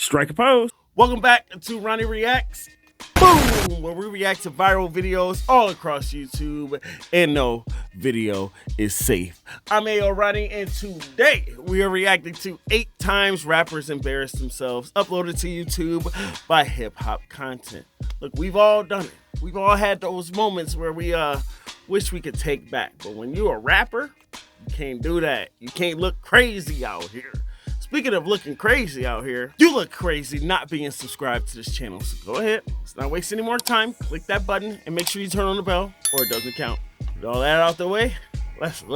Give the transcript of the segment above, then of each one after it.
Strike a pose. Welcome back to Ronnie Reacts. Boom! Where we react to viral videos all across YouTube, and no video is safe. I'm AyoRonnie, and today we are reacting to 8 times rappers embarrass themselves uploaded to YouTube by hip-hop content. Look, we've all done it. We've all had those moments where we wish we could take back. But when you're a rapper, you can't do that. You can't look crazy out here. Speaking of looking crazy out here, you look crazy not being subscribed to this channel. So go ahead, let's not waste any more time. Click that button and make sure you turn on the bell or it doesn't count. With all that out the way, I'm so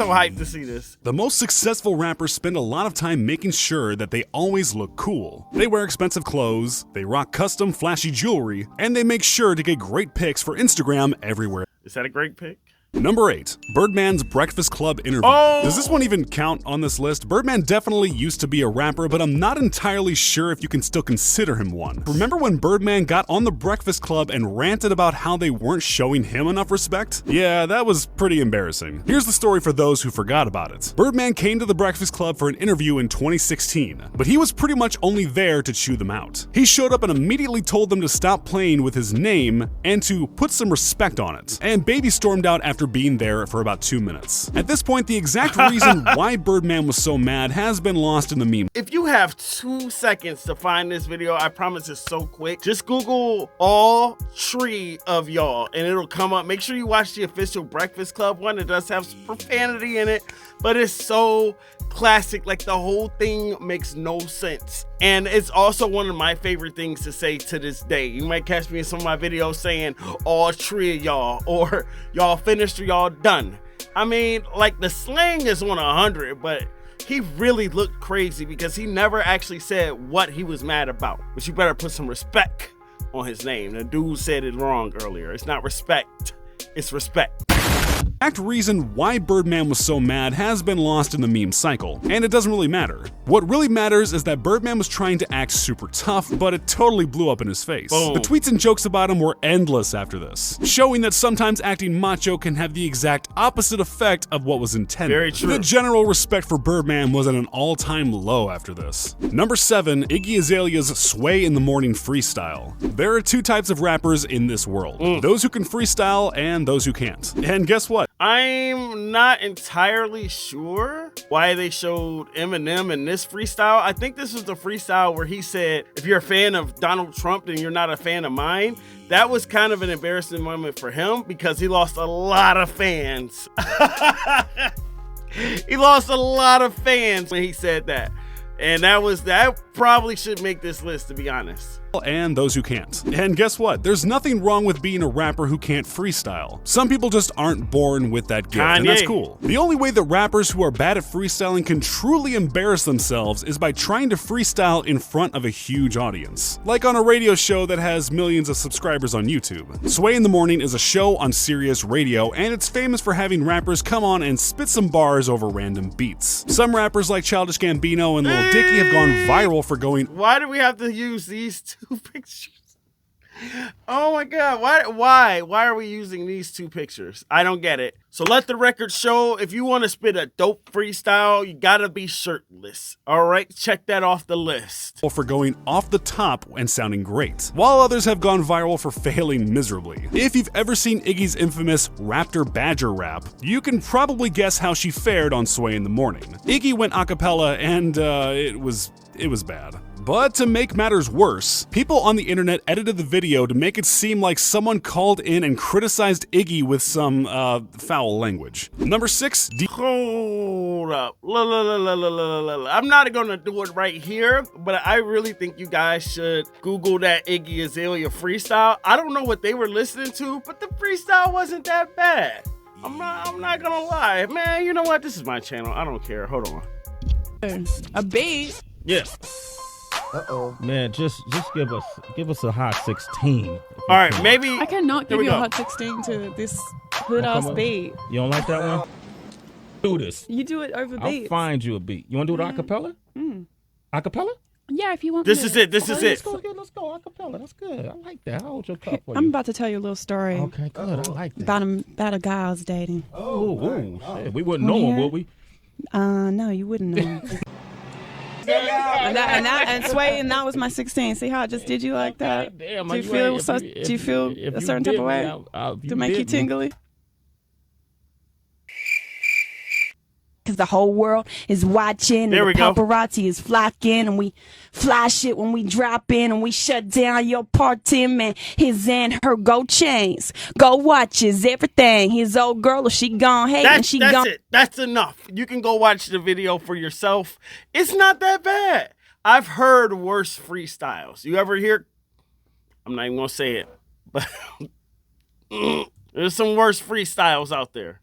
hyped to see this. The most successful rappers spend a lot of time making sure that they always look cool. They wear expensive clothes, they rock custom flashy jewelry, and they make sure to get great pics for Instagram everywhere. Is that a great pic? Number 8, Birdman's Breakfast Club interview. Does this one even count on this list? Birdman definitely used to be a rapper, but I'm not entirely sure if you can still consider him one. Remember when Birdman got on the Breakfast Club and ranted about how they weren't showing him enough respect? Yeah, that was pretty embarrassing. Here's the story for those who forgot about it. Birdman came to the Breakfast Club for an interview in 2016, but he was pretty much only there to chew them out. He showed up and immediately told them to stop playing with his name and to put some respect on it, and Baby stormed out after being there for about 2 minutes. At this point, the exact reason why Birdman was so mad has been lost in the meme. If you have 2 seconds to find this video, I promise it's so quick. Just Google all 3 of y'all and it'll come up. Make sure you watch the official Breakfast Club one. It does have some profanity in it, but it's so classic. Like, the whole thing makes no sense. And it's also one of my favorite things to say to this day. You might catch me in some of my videos saying all 3 of y'all, or y'all finished or y'all done. I mean, like, the slang is on 100, but he really looked crazy because he never actually said what he was mad about. But you better put some respect on his name. The dude said it wrong earlier. It's not respect, it's respect. The exact reason why Birdman was so mad has been lost in the meme cycle, and it doesn't really matter. What really matters is that Birdman was trying to act super tough, but it totally blew up in his face. Boom. The tweets and jokes about him were endless after this, showing that sometimes acting macho can have the exact opposite effect of what was intended. Very true. The general respect for Birdman was at an all-time low after this. Number 7, Iggy Azalea's Sway in the Morning freestyle. There are 2 types of rappers in this world. Those who can freestyle and those who can't. And guess what? I'm not entirely sure why they showed Eminem in this freestyle. I think this was the freestyle where he said, if you're a fan of Donald Trump, then you're not a fan of mine. That was kind of an embarrassing moment for him because he lost a lot of fans. He lost a lot of fans when he said that. And that probably should make this list, to be honest. And those who can't. And guess what? There's nothing wrong with being a rapper who can't freestyle. Some people just aren't born with that gift, and that's cool. The only way that rappers who are bad at freestyling can truly embarrass themselves is by trying to freestyle in front of a huge audience. Like on a radio show that has millions of subscribers on YouTube. Sway in the Morning is a show on Sirius Radio, and it's famous for having rappers come on and spit some bars over random beats. Some rappers like Childish Gambino and Lil Dicky have gone viral for going, why do we have to use these 2 pictures? Oh my god, why are we using these 2 pictures? I don't get it. So let the record show, if you want to spit a dope freestyle, you gotta be shirtless. All right, check that off the list. For going off the top and sounding great, while others have gone viral for failing miserably. If you've ever seen Iggy's infamous Raptor Badger rap, you can probably guess how she fared on Sway in the Morning. Iggy went a cappella and it was bad. But to make matters worse, people on the internet edited the video to make it seem like someone called in and criticized Iggy with some foul language. Number 6, hold up. I'm not gonna do it right here, but I really think you guys should Google that Iggy Azalea freestyle. I don't know what they were listening to, but the freestyle wasn't that bad. I'm not gonna lie. Man, you know what? This is my channel. I don't care. Hold on. A beat? Yeah. Man, just give us a hot 16. All right, maybe I cannot give you a hot 16 to this hood ass beat. You don't like that one? Do this. You do it over beats. I'll find you a beat. You want to do it a cappella? A cappella? Yeah, if you want. This is it. This is it. Let's go a cappella. That's good. I like that. I'll hold your cup for you. I'm about to tell you a little story. Okay, good. I like that. About a guy I was dating. Oh, shit. We wouldn't know him, would we? No, you wouldn't know him. And Sway, and that was my 16. See how I just did you like that? Damn, do you feel a certain type of way to make you tingly? Cause the whole world is watching, and there we the go. paparazzi is flocking, and we fly shit when we drop in, and we shut down your party, man. His and her go chains, go watches, everything. His old girl, she gone hate, and she that's gone. it. That's enough. You can go watch the video for yourself. It's not that bad. I've heard worse freestyles. You ever hear? I'm not even gonna say it, but there's some worse freestyles out there.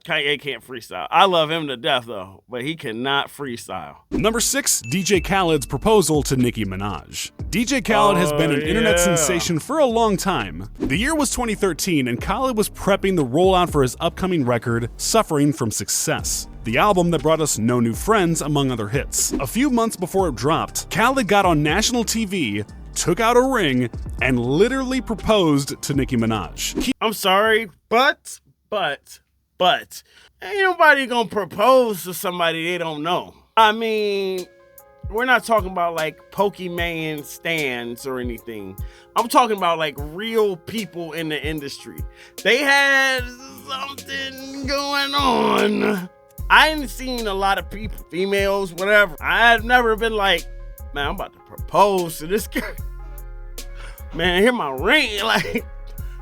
Kanye can't freestyle. I love him to death, though, but he cannot freestyle. Number 6, DJ Khaled's proposal to Nicki Minaj. DJ Khaled has been an internet sensation for a long time. The year was 2013, and Khaled was prepping the rollout for his upcoming record, Suffering from Success, the album that brought us No New Friends, among other hits. A few months before it dropped, Khaled got on national TV, took out a ring, and literally proposed to Nicki Minaj. I'm sorry, but ain't nobody gonna propose to somebody they don't know. I mean, we're not talking about like Pokemon stands or anything. I'm talking about like real people in the industry. They had something going on. I ain't seen a lot of people, females, whatever. I've never been like, man, I'm about to propose to this girl. Man, here's my ring. Like,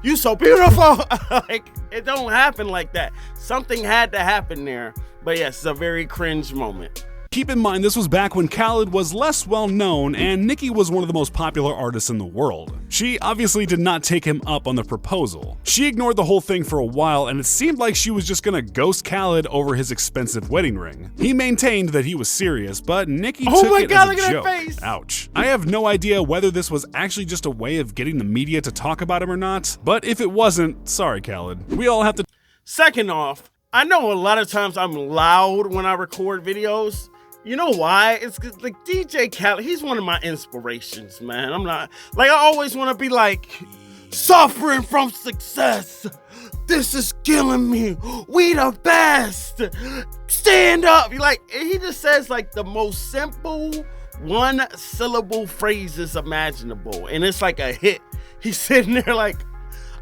you so beautiful. Like, it don't happen like that. Something had to happen there. But yes, it's a very cringe moment. Keep in mind, this was back when Khaled was less well known and Nicki was one of the most popular artists in the world. She obviously did not take him up on the proposal. She ignored the whole thing for a while, and it seemed like she was just gonna ghost Khaled over his expensive wedding ring. He maintained that he was serious, but Nicki took it as a joke. Face. Ouch. I have no idea whether this was actually just a way of getting the media to talk about him or not, but if it wasn't, sorry Khaled. We all have to. Second off, I know a lot of times I'm loud when I record videos. You know why? It's 'cause like DJ Khaled, he's one of my inspirations, man. I'm not, like, I always want to be like, suffering from success. This is killing me. We the best. Stand up. He just says like the most simple one syllable phrases imaginable. And it's like a hit. He's sitting there like,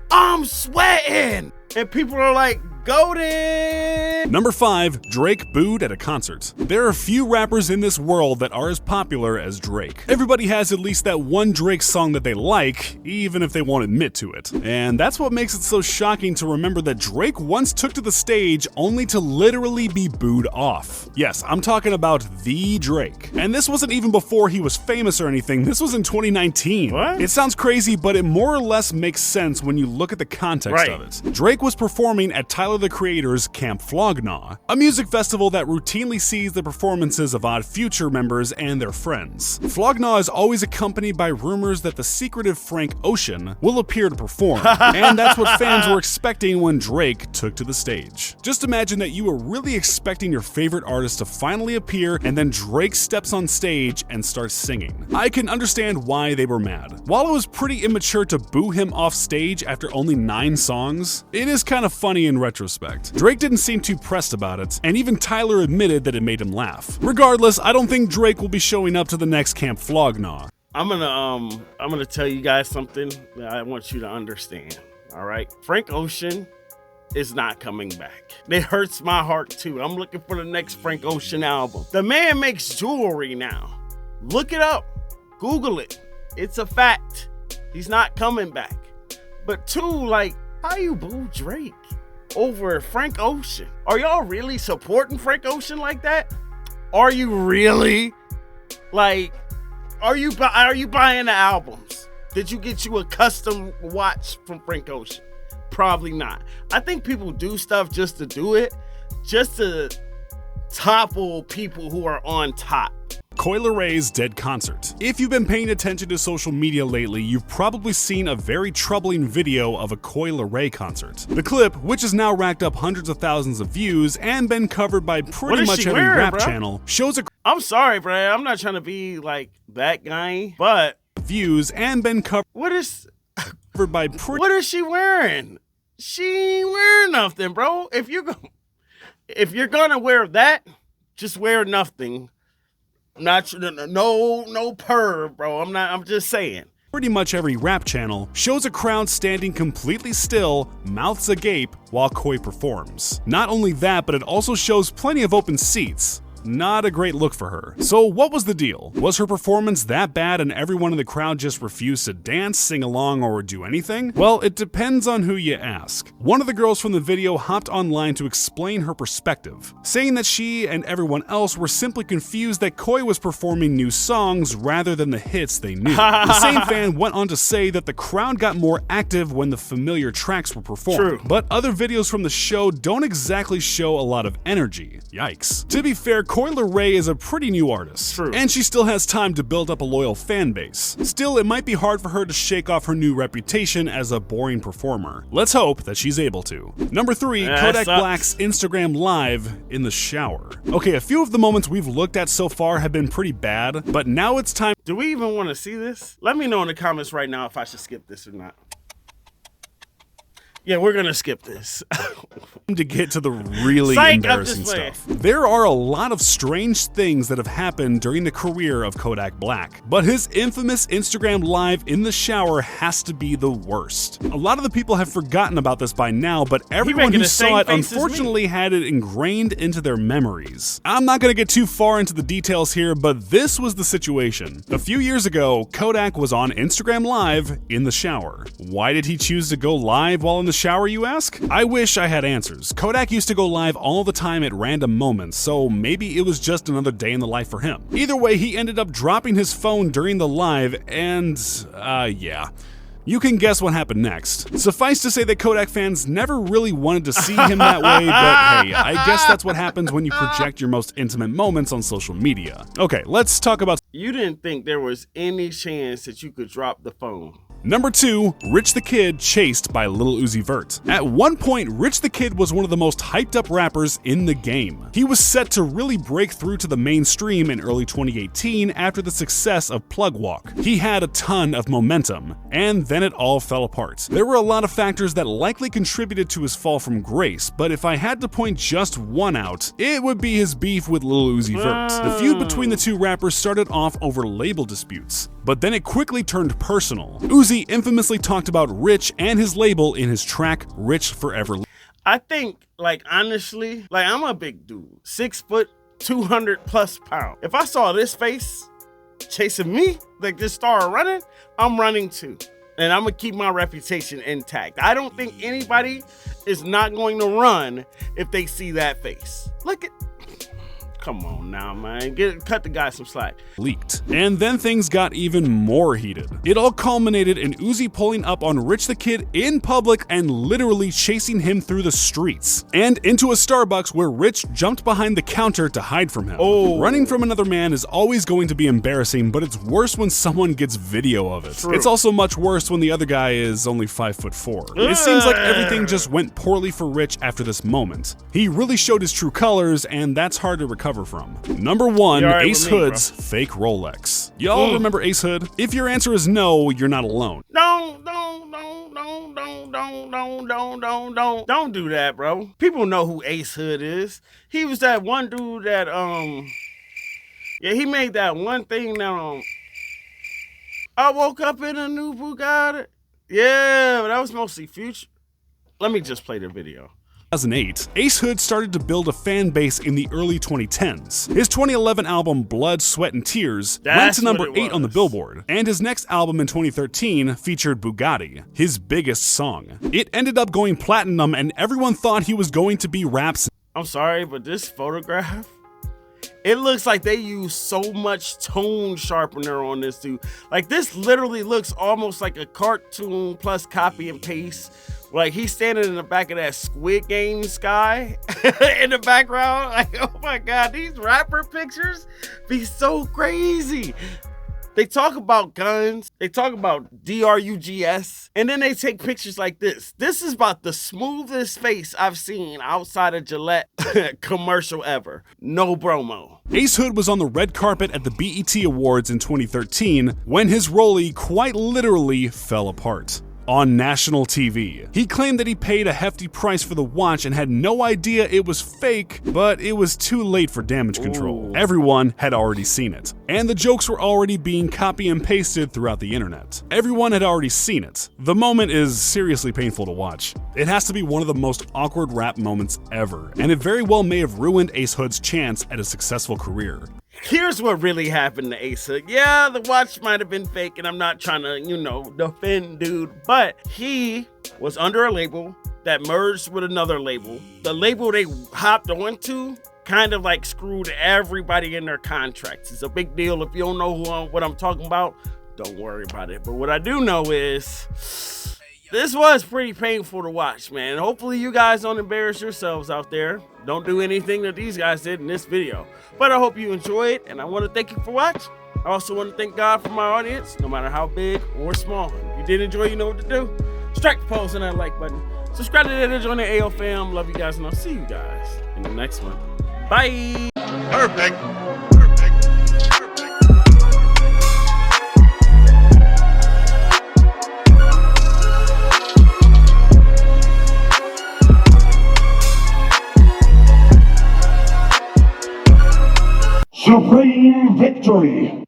I'm sweating. And people are like, goated. Number 5, Drake booed at a concert. There are few rappers in this world that are as popular as Drake. Everybody has at least that one Drake song that they like, even if they won't admit to it. And that's what makes it so shocking to remember that Drake once took to the stage only to literally be booed off. Yes, I'm talking about the Drake. And this wasn't even before he was famous or anything, this was in 2019. What? It sounds crazy, but it more or less makes sense when you look at the context of it. Drake was performing at Tyler the Creator's Camp Flog Gnaw, a music festival that routinely sees the performances of Odd Future members and their friends. Flog Gnaw is always accompanied by rumors that the secretive Frank Ocean will appear to perform, and that's what fans were expecting when Drake took to the stage. Just imagine that you were really expecting your favorite artist to finally appear, and then Drake steps on stage and starts singing. I can understand why they were mad. While it was pretty immature to boo him off stage after only 9 songs, it is kind of funny in retrospect. Drake didn't seem too pressed about it, and even Tyler admitted that it made him laugh. Regardless, I don't think Drake will be showing up to the next Camp Flog Gnaw. I'm gonna tell you guys something that I want you to understand. All right, Frank Ocean is not coming back. It hurts my heart too. I'm looking for the next Frank Ocean album. The man makes jewelry now. Look it up. Google it. It's a fact. He's not coming back. But 2, like, how you boo Drake over Frank Ocean? Are y'all really supporting Frank Ocean like that? Are you really? Like, are you buying the albums? Did you get you a custom watch from Frank Ocean? Probably not. I think people do stuff just to do it, just to topple people who are on top. Coi Leray's dead concert. If you've been paying attention to social media lately, you've probably seen a very troubling video of a Coi Leray concert. The clip, which has now racked up hundreds of thousands of views and been covered by pretty much every rap channel, shows a I'm sorry, bro. I'm not trying to be like that guy, but views and been covered what is by what is she wearing? She ain't wearing nothing, bro. If you're gonna wear that, just wear nothing. Not no perv, bro. I'm just saying. Pretty much every rap channel shows a crowd standing completely still, mouths agape, while Koi performs. Not only that, but it also shows plenty of open seats. Not a great look for her. So what was the deal? Was her performance that bad and everyone in the crowd just refused to dance, sing along, or do anything? Well, it depends on who you ask. One of the girls from the video hopped online to explain her perspective, saying that she and everyone else were simply confused that Koi was performing new songs rather than the hits they knew. The same fan went on to say that the crowd got more active when the familiar tracks were performed. True. But other videos from the show don't exactly show a lot of energy. Yikes. To be fair, Coi Leray is a pretty new artist, True. and she still has time to build up a loyal fan base. Still, it might be hard for her to shake off her new reputation as a boring performer. Let's hope that she's able to. Number 3, Kodak Black's Instagram Live in the shower. Okay, a few of the moments we've looked at so far have been pretty bad, but now it's time. Do we even want to see this? Let me know in the comments right now if I should skip this or not. Yeah, we're gonna skip this. To get to the really embarrassing stuff. There are a lot of strange things that have happened during the career of Kodak Black, but his infamous Instagram Live in the shower has to be the worst. A lot of the people have forgotten about this by now, but everyone who saw it unfortunately had it ingrained into their memories. I'm not gonna get too far into the details here, but this was the situation. A few years ago, Kodak was on Instagram Live in the shower. Why did he choose to go live while in the shower, you ask? I wish I had answers. Kodak used to go live all the time at random moments, so maybe it was just another day in the life for him. Either way, he ended up dropping his phone during the live, and yeah. You can guess what happened next. Suffice to say that Kodak fans never really wanted to see him that way, but hey, I guess that's what happens when you project your most intimate moments on social media. Okay, let's talk about... You didn't think there was any chance that you could drop the phone. Number 2, Rich the Kid chased by Lil Uzi Vert. At one point, Rich the Kid was one of the most hyped up rappers in the game. He was set to really break through to the mainstream in early 2018 after the success of Plug Walk. He had a ton of momentum, and then it all fell apart. There were a lot of factors that likely contributed to his fall from grace, but if I had to point just one out, it would be his beef with Lil Uzi Vert. The feud between the two rappers started off over label disputes, but then it quickly turned personal. Uzi infamously talked about Rich and his label in his track Rich Forever. I think, like, honestly, like, I'm a big dude, 6 foot, 200 plus pounds. If I saw this face chasing me, like this star running, I'm running too. And I'm gonna keep my reputation intact. I don't think anybody is not going to run if they see that face. Look at... Come on now, man. Cut the guy some slack. Leaked. And then things got even more heated. It all culminated in Uzi pulling up on Rich the Kid in public and literally chasing him through the streets. And into a Starbucks where Rich jumped behind the counter to hide from him. Oh. Running from another man is always going to be embarrassing, but it's worse when someone gets video of it. True. It's also much worse when the other guy is only 5'4". It seems like everything just went poorly for Rich after this moment. He really showed his true colors, and that's hard to recover from. Number 1, right Ace me, Hood's fake Rolex. Y'all remember Ace Hood? If your answer is no, you're not alone. Don't do that, bro. People know who Ace Hood is. He was that one dude that, yeah, he made that one thing that, I woke up in a new Bugatti. Yeah, but that was mostly Future. Let me just play the video. 2008, Ace Hood started to build a fan base in the early 2010s. His 2011 album Blood, Sweat, and Tears went to number 8 on the Billboard, and his next album in 2013 featured Bugatti, his biggest song. It ended up going platinum, and everyone thought he was going to be rap's. I'm sorry, but this photograph, it looks like they use so much tone sharpener on this dude. Like, this literally looks almost like a cartoon plus copy and paste. Like, he's standing in the back of that Squid Game sky in the background. Like, oh my God, these rapper pictures be so crazy. They talk about guns, they talk about drugs, and then they take pictures like this. This is about the smoothest face I've seen outside of Gillette commercial ever. No bromo. Ace Hood was on the red carpet at the BET Awards in 2013 when his rollie quite literally fell apart. on national TV. He claimed that he paid a hefty price for the watch and had no idea it was fake, but it was too late for damage control. Everyone had already seen it, and the jokes were already being copy and pasted throughout the internet. Everyone had already seen it. The moment is seriously painful to watch. It has to be one of the most awkward rap moments ever, and it very well may have ruined Ace Hood's chance at a successful career. Here's what really happened to Ace Hood. Yeah, the watch might have been fake, and I'm not trying to, defend dude, but he was under a label that merged with another label. The label they hopped onto kind of like screwed everybody in their contracts. It's a big deal. If you don't know what I'm talking about, don't worry about it. But what I do know is this was pretty painful to watch, man. Hopefully you guys don't embarrass yourselves out there. Don't do anything that these guys did in this video. But I hope you enjoy it, and I want to thank you for watching. I also want to thank God for my audience, no matter how big or small. If you did enjoy, you know what to do. Strike the pose and that like button. Subscribe to the join the AyoFam. Love you guys, and I'll see you guys in the next one. Bye. Perfect. Supreme victory!